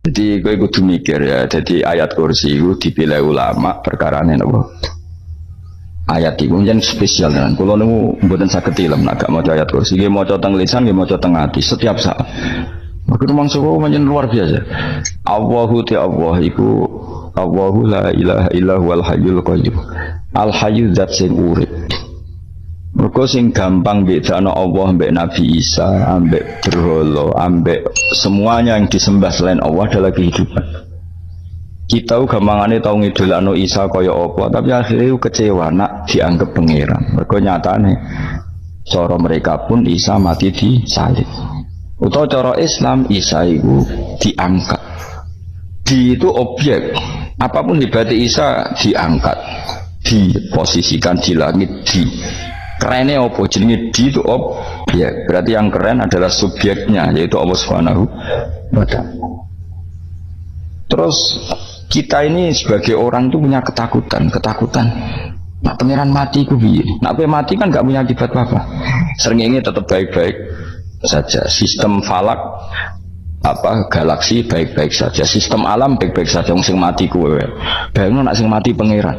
Jadi gue kudu mikir ya. Jadi ayat kursi itu dipilih ulama perkarane napa? Ayat itu yang spesial kan. Kalau nemu buatan sakit ilmu, agak mau ayat kursi, dia mau teng lisan, dia mau teng hati setiap saat. Maka rumang suku macam luar biasa. Allahu ti Allah iku Allahu la ilaha illa huwal hayyul qayyum. Al hayyu zat sing urip. Mergo sing gampang bedakno Allah mbek Nabi Isa, ambek berhala, ambek semuanya yang disembah selain Allah adalah kehidupan. Kita gampangane tau ngidolakno Isa kaya apa, tapi akhirnya kecewa nak dianggap pangeran. Mergo nyatane cara mereka pun Isa mati disalib. Utawa cara Islam Isa itu diangkat. Di itu objek. Apapun hebatnya Isa diangkat, diposisikan di langit, di kerennya apa jenenge di itu objek. Berarti yang keren adalah subjeknya, yaitu Allah Subhanahu wa ta'ala. Terus kita ini sebagai orang itu punya ketakutan. Nak pangeran mati ku piye? Nak mati kan gak punya akibat apa-apa. Srengenge tetap baik-baik saja. Sistem falak galaksi baik-baik saja. Sistem alam baik-baik saja. Wong sing mati kuwe. Bayangno nak sing mati pangeran.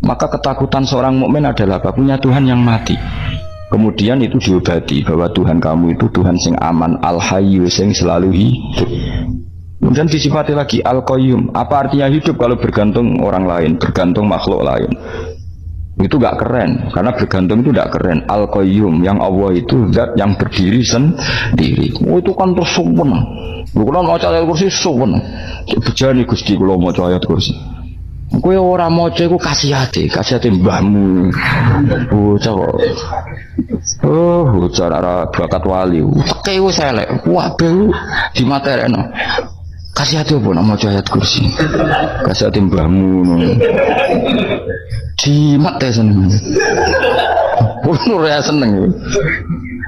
Maka ketakutan seorang mukmin adalah apa? Punya Tuhan yang mati. Kemudian itu diobati bahwa Tuhan kamu itu Tuhan sing aman, al-hayyu sing selalu hidup. Kemudian disifati lagi al-qayyum. Apa artinya hidup kalau bergantung orang lain, bergantung makhluk lain? Itu gak keren, karena bergantung itu gak keren. Al-qayyum, yang Allah itu zat yang berdiri sendiri. Oh, itu kan terus sumpah. Kalau mau ayat kursi sumpah. Bejani Gusti kalau mau ayat kursi. Kowe ora maca iku kasihate mbahmu. Bocah kok. Bocah ora bakat wali. Teke wis elek. Wabe di materekno. Kasihate opo nek maca ayat kursi. Kasihate mbahmu ngono. Di mate seneng. Ora seneng.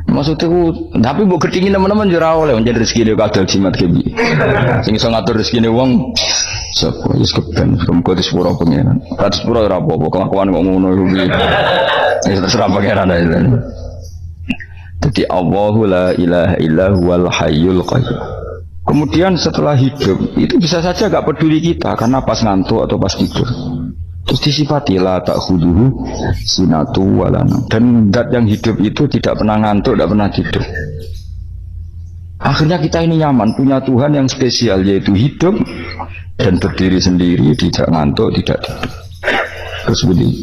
Maksudnya tapi mbok gedhingi teman-teman yo ora oleh menjadi rezeki dhewe kadal jimat ki. Sing iso ngatur rezekine wong sapa wis keben kok disepuro pengenan. Kados sepuro ora apa-apa kelakuan kok ngono iku piye. Wis terserah pangeran ae. Jadi Allahu la ilaha illa huwal hayyul qayyum. Kemudian setelah hidup itu bisa saja gak peduli kita karena pas ngantuk atau pas tidur. Terus disifati la ta'khuduhu sinatu walana. Dan zat yang hidup itu tidak pernah ngantuk, tidak pernah tidur. Akhirnya kita ini nyaman, punya Tuhan yang spesial yaitu hidup dan berdiri sendiri, tidak ngantuk, tidak tidur. Terus begini,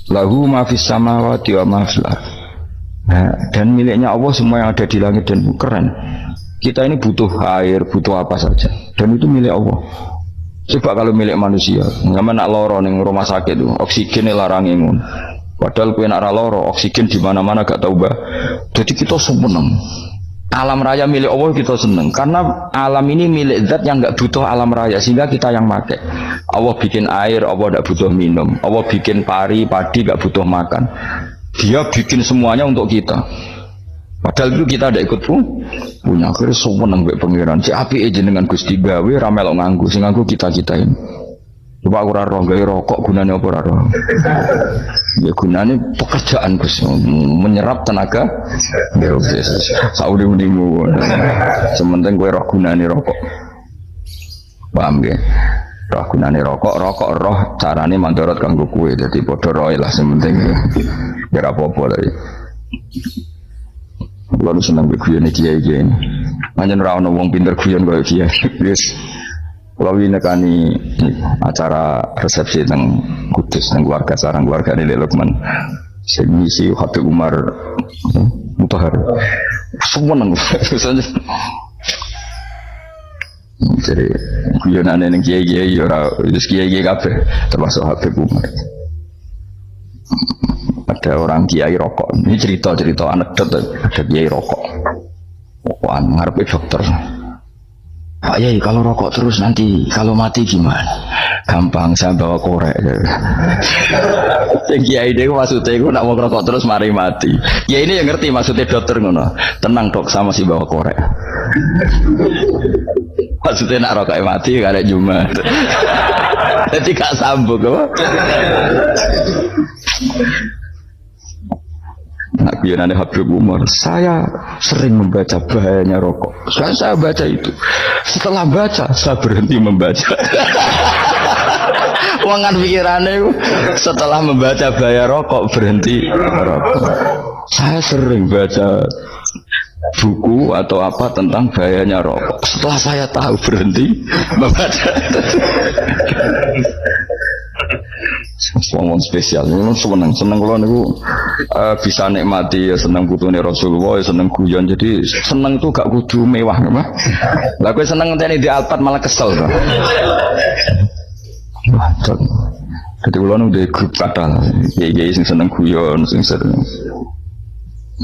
lahu ma fis samawati wa ma fil ardh. Nah, dan miliknya Allah semua yang ada di langit dan bumi. Keren. Kita ini butuh air, butuh apa saja, dan itu milik Allah. Coba kalau milik manusia, nggak nak loro neng rumah sakit itu, oksigen larang imun. Padahal kue nak loro, oksigen di mana-mana gak tahu bah. Jadi kita seneng. Alam raya milik Allah kita seneng, karena alam ini milik zat yang nggak butuh alam raya, sehingga kita yang pakai. Allah bikin air, Allah nggak butuh minum. Allah bikin padi nggak butuh makan. Dia bikin semuanya untuk kita. Padahal itu kita ada ikut punya. Akhirnya seneng mbek pangeran. Si api jenengan Gusti gawe ra melok nganggo, sing nganggo kita ini. Coba aku ora roh gawe rokok gunane apa ora roh. Ya gunane pekerjaan Gus, menyerap tenaga. Ya wis. Saudi-udimu. Sementing kowe roh gunane rokok. Paham nggih? Roh gunane rokok roh carane mandorot kanggo kowe. Dadi padha roe lah sementing. Ya ora apa-apa lho. Lalu senang berguyon kiai ini. Manjen ora ono wong pinter guyon kaya kiai. Wis. Kalau ini nekani acara resepsi teng Kudus teng keluarga sarang keluarga Lek Lukman. Sing ngisi Habib Umar Mutahar. Seneng. Jadi guyonane ning kiai-kiai ora wis kiai-kiai kabeh termasuk Habib Umar. Ada orang kiai rokok, ini cerita anekdot, ada kiai rokok, rokokan ngarepe dokter. Pak Yai kalau rokok terus nanti kalau mati gimana? Gampang saya bawa korek. Yang kiai dia maksudnya aku nak mau rokok terus mari mati. Ya ini yang ngerti maksudnya dokter ngono. Tenang dok sama si bawa korek. Maksudnya nak rokok mati gak ada Jumat. Jadi gak sambung apa? Nak guyonane Habib Umar, saya sering membaca bahayanya rokok. Saya baca itu. Setelah baca, saya berhenti membaca. Wangan pikirannya setelah membaca bahaya rokok berhenti rokok. Saya sering baca buku atau apa tentang bahayanya rokok. Setelah saya tahu berhenti membaca. Ngomong spesial, seneng kalau niku bisa nikmati ya seneng putune Rasulullah, ya seneng guyon. Jadi seneng tuh gak kudu mewah, mah. Lah kowe seneng ngenteni di Alphard malah kesel to. Jadi kalau nu di grup kata, kiai sing seneng guyon, sing seneng.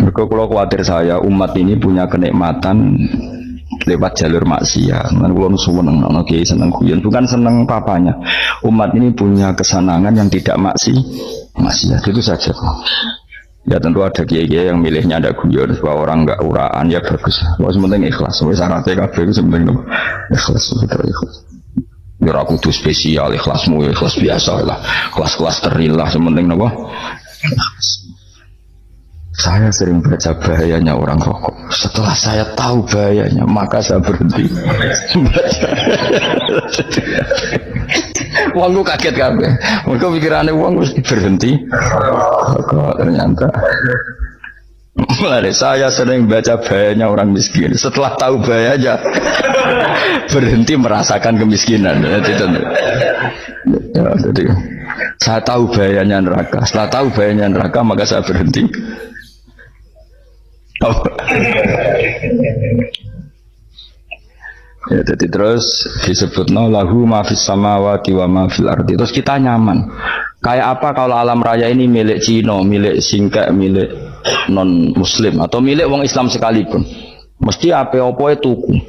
Mereka kalau khawatir saya umat ini punya kenikmatan lewat jalur maksiat. Kan kalau seneng, kiai seneng guyon, bukan seneng papanya. Umat ini punya kesenangan yang tidak maksiat, itu saja. Ya tentu ada kiai-kiai yang milihnya ada guyon supaya orang enggak uraan, ya bagus. Wah sementing ikhlas, wis syaratnya kabeh itu sementing ikhlas, betul ikhlas. Ya ora kudu spesial, ikhlasmu ya ikhlas biasa lah, kelas-kelas teril lah, sementing napa? Saya sering baca bahayanya orang rokok. Setelah saya tahu bahayanya, maka saya berhenti baca. Wong lu kaget kabeh. Mereka pikirannya wong mesti berhenti. Kok ternyata mulai saya sering baca bahayanya orang miskin. Setelah tahu bahayanya, berhenti merasakan kemiskinan. Jadi saya tahu bahayanya neraka. Setelah tahu bahayanya neraka, maka saya berhenti. Ya, jadi terus disebutno lahu ma fis samawati wa ma fil ardi. Terus kita nyaman. Kayak apa kalau alam raya ini milik Cina, milik Singkek, milik non muslim atau milik wong Islam sekalipun. Mesti apa-apa tuku.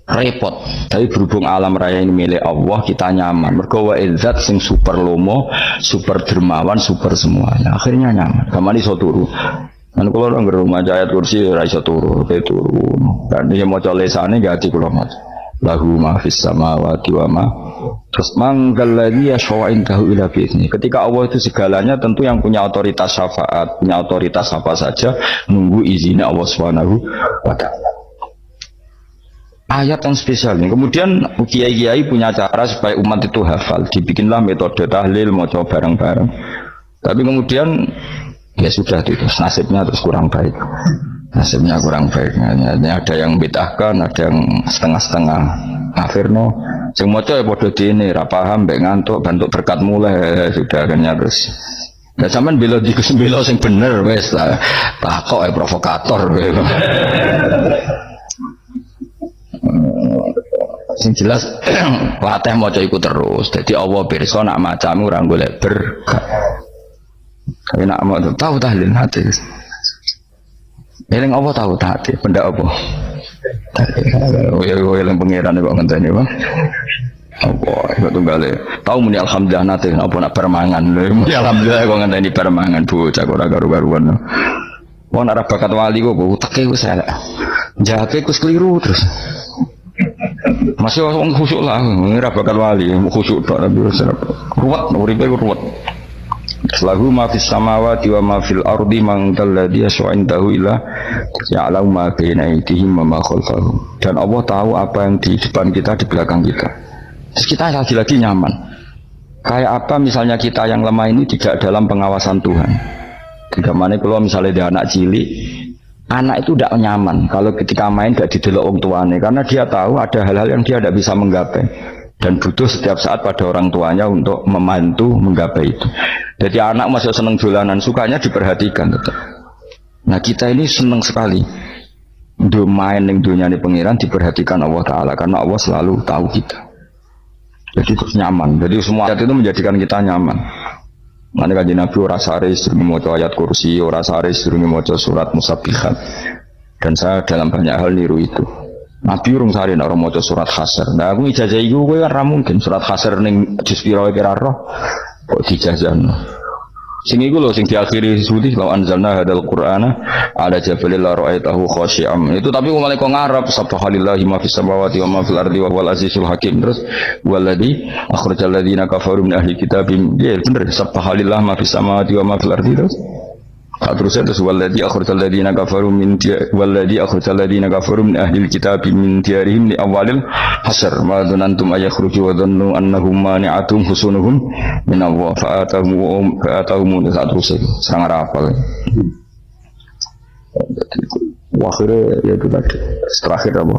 Repot. Tapi berhubung alam raya ini milik Allah, kita nyaman. Mergo wa izzat sing super lomo, super dermawan, super semuanya. Akhirnya nyaman. Kamane iso turu. Kan kalau orang rumah ayat kursi ra iso turu, kayak turu. Dan dia maca lesane gati kula maca. Lahu ma fis samawati wa ma. Terus manggal ladzi yashfa'u indahu ila bi'izni. Ketika Allah itu segalanya, tentu yang punya otoritas syafaat, punya otoritas apa saja, nunggu izinnya Allah Subhanahu wa ta'ala. Ayat yang spesial ini. Kemudian kiai-kiai punya cara supaya umat itu hafal. Dibikinlah metode tahlil, maca bareng-bareng. Tapi kemudian ya sudah itu nasibnya terus kurang baik. Nasibnya kurang baik. Ada yang bid'ahkan, ada yang setengah-setengah. Akhirnya sing maca ya padha dene ra paham mbek ngantuk bantuk berkat mulai sudah akhirnya terus. Ya sampean bela bela sing bener wis lah. Takok provokator. Sing jelas latih maca iku terus. Dadi Allah pirsa nak macamu ora golek berkah. Tapi nak mau tahu tahlil hati. Eling apa tahu hati? Benda apa? Eling pangeran kok ngenteni, Bang. Apa iku tunggale. Tahu muni alhamdulillah nate apa nak permangan. Muni alhamdulillah kok ngenteni permangan bocah ora karu-karuan. Wong ora bakat wali kok uteke wis elek. Jake wis keliru terus. Masih wong khusyuk lah, ora bakat wali, khusyuk tok tapi wis ruwet, uripe ruwet. Lahu ma fis samawati wa ma fil ardi man dalladhi yash'indahu illa ya'lamu ma baina aydihim wa ma khalfahum. Dan Allah tahu apa yang di depan kita, di belakang kita. Terus kita lagi-lagi nyaman. Kayak apa misalnya kita yang lemah ini tidak dalam pengawasan Tuhan. Bagaimana kalau misalnya dia anak cilik, anak itu tidak nyaman kalau ketika main gak didelok orang tuanya, karena dia tahu ada hal-hal yang dia tidak bisa menggapai dan butuh setiap saat pada orang tuanya untuk membantu menggapai itu. Jadi anak masih seneng dolanan, sukanya diperhatikan tetap. Nah kita ini seneng sekali untuk main yang dunia ini pengiran diperhatikan Allah Ta'ala, karena Allah selalu tahu kita. Jadi terus nyaman. Jadi semua ayat itu menjadikan kita nyaman. Nanti kajian Nabi ora sare sedurunge maca ayat kursi, ora sare sedurunge maca surat Musabbihat. Dan saya dalam banyak hal niru itu. Nabi urung sare nek ora maca surat Hasr. Nah aku ijazah iku kowe kan ra mungkin surat Hasr ning juz pira kira roh kok dijazahno. Sing iku lho sing diakhiri suci law anzalna hadal qur'ana ala jabalil la ra'aitahu khashi'am. Itu tapi mulai kok ngarep subhanallahi ma fis samawati wa ma fil ardi wa huwal azizul hakim. Terus waladzi akhrajal ladzina kafaru min ahli kitabim. Ya bener subhanallahi ma fis samawati wa ma fil ardi terus. Terus itu waladhi akhrajal ladzina kafaru min ahli kitab min diyarihim li awalil hasr ma dzanantum ayakhruju wa dhannu annahum mani'atum husunuhum min Allah fa'atahum terus serang rapal. Akhirnya ya itu tadi terakhir apa?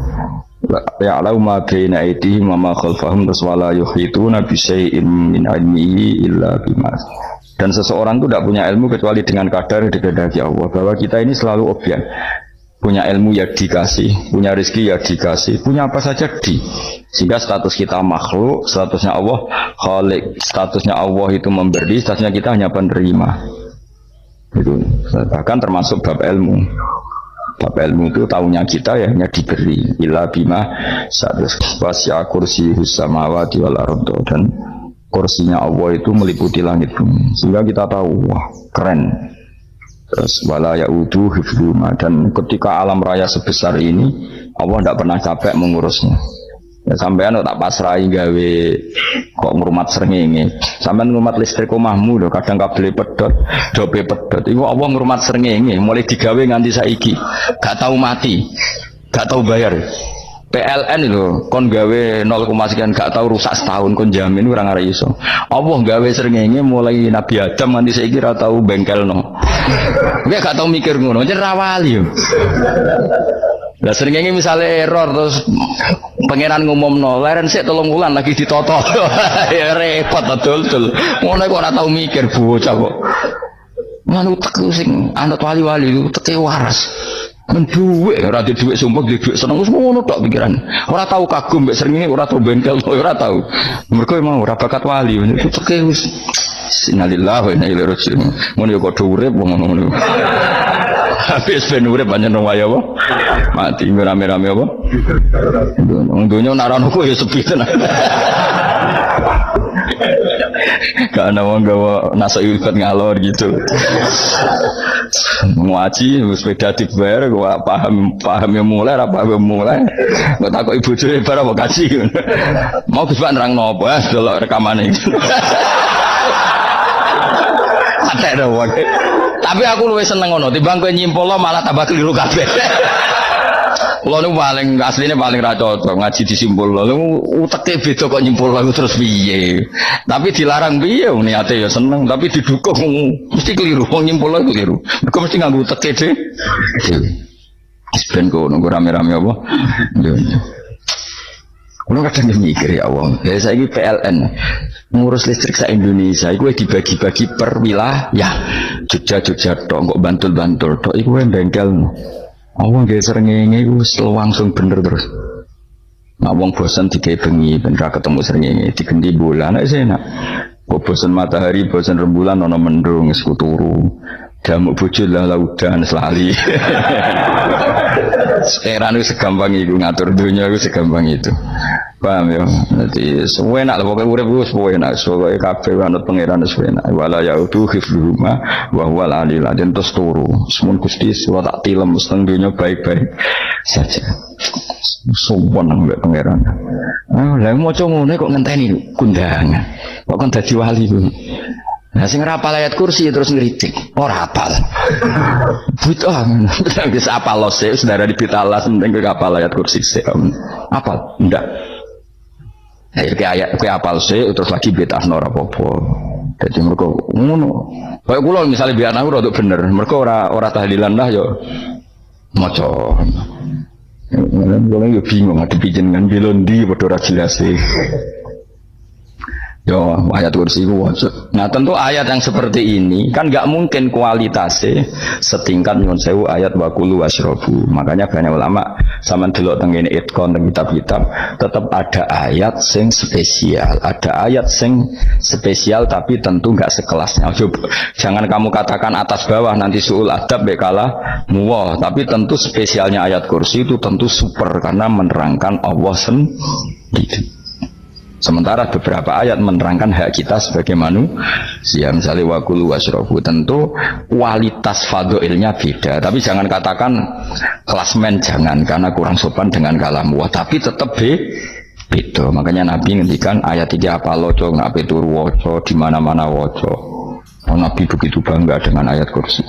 Ya'lamu ma baina aydihim wa ma khalfahum wala yuhituna bi syai'in min ilmihi illa bima. Dan seseorang itu tidak punya ilmu kecuali dengan kadar dikehendaki Allah. Bahwa kita ini selalu objek. Punya ilmu ya dikasih, punya rezeki ya dikasih, punya apa saja di. Sehingga status kita makhluk, statusnya Allah khalik, statusnya Allah itu memberi, statusnya kita hanya penerima. Itu bahkan termasuk bab ilmu. Bab ilmu itu tahunya kita ya hanya diberi. Illa bima status wasya kursi samawati wal ardh, dan kursinya Allah itu meliputi langit bumi, sehingga kita tahu wah keren. Terus wala yaudu hifdzuma, dan ketika alam raya sebesar ini Allah tidak pernah capek mengurusnya. Ya, sampean tak pasrahi gawe kok ngurmat srengenge. Sampean ngurmat listrik omahmu lho, kadang kabel pedhot, dope pedhot. Iku Allah ngurmat srengenge mulai digawe nganti saiki. Gak tahu mati, gak tahu bayar. PLN lho, kon gawe 0, sekian gak tahu rusak setahun, kon jamin ora ngare iso. Allah gawe srengenge mulai Nabi Adam nganti saiki ora tahu bengkelno. Kowe gak tahu mikir ngono, jen ra wali yo. Lah srengenge misale error terus pangeran ngumumno, leren sik 3 wulan lagi ditoto. Ya repot dol-dol. Ngono kok ora tahu mikir bocah kok. Manu tek sing anut wali-wali teke waras. Menduwe ora duwe sumpah duwe seneng wis ngono tok pikiran. Ora tahu kagum mbek srengenge, ora tahu bengkel, ora tahu. Mergo emang ora bakat wali, itu teke wis innalillahi wa inna ilaihi raji'un. Ngono yo kok urip wong ngono. Habis ben urip pancen waya apa? Mati rame-rame apa? Wong donya nek ora ono ya sepi tenan. Karena wong gawa nasa ikut ngalor gitu. Ngaji sepeda dibayar gua paham yang mulai apa yang mulai gua takut ibu cuy para mau kasih mau bisa nerang nopo ya delok rekamane ada dong. Tapi aku luwih seneng ngono timbang kowe nyimpulno malah tambah keliru kabeh. Kulo niku paling asline paling ra cocok ngaji disimpulno. Uteke beda kok nyimpulno terus piye. Tapi dilarang piye niate ya seneng tapi didukung mesti keliru. Wong nyimpulno keliru. Mergo mesti nganggo uteke dhewe. Ben kok nunggu rame-rame apa? Kulo kadang mikir ya Allah. Ya saiki PLN ngurus listrik sa Indonesia iku dibagi-bagi per wilayah. Jogja tok kok Bantul tok iku bengkel. Awang gak srengenge iku langsung bener terus. Nek wong bosan digawe bengi ben ra ketemu srengenge digendi bulan nek enak. Kok bosan matahari, bosan rembulan ana mendung wis turu. Jamuk bojo lah laudan selali. Sekarang itu segampang itu ngatur dunia itu segampang itu. Paham ya? Nanti semua enak lah pokoknya urip itu semua enak. Pokoknya kabeh anut pangeran semua enak. Wala yaudu hifdzuhuma wa huwal aliyul azim terus turu. Semun Gusti wa tak tilem seteng dunia baik-baik saja. Sopan nang mbek pangeran. Ah, lha maca ngono kok ngenteni kundangan. Kok kon dadi wali ku. Nah, sing rapal ayat kursi terus ngeritik, ora hafal. Butuh, bisa apal lo sih, saudara di Pitalas, penting ke apal ayat kursi sih, apal, enggak. Nah, ke apal sih, terus lagi betah nora popo. Jadi mereka ngono. Kayak kulo misalnya biar aku rodok bener, mereka ora tahlilan lah yo, moco. Kulo bingung, ada bikin kan bilondi, bodoh jelas sih. Yo ayat kursi itu wajib. Nah tentu ayat yang seperti ini kan nggak mungkin kualitasnya setingkat nyuwun sewu ayat wakulu wasrobu. Makanya banyak ulama sama delok tengene itkon teng kitab-kitab tetap ada ayat sing spesial, ada ayat sing spesial tapi tentu nggak sekelasnya. Jangan kamu katakan atas bawah nanti suul adab bekalah muwah. Tapi tentu spesialnya ayat kursi itu tentu super karena menerangkan Allah sendiri. Sementara beberapa ayat menerangkan hak kita sebagai manusia, misalnya wakulu wasrofu, tentu kualitas fadhilnya beda. Tapi jangan katakan klasmen, jangan, karena kurang sopan dengan kalam wah. Tapi tetap beda. Makanya Nabi ngendikan ayat 3 apa loco, ngape turu woco, di mana-mana woco. Nabi begitu bangga dengan ayat kursi.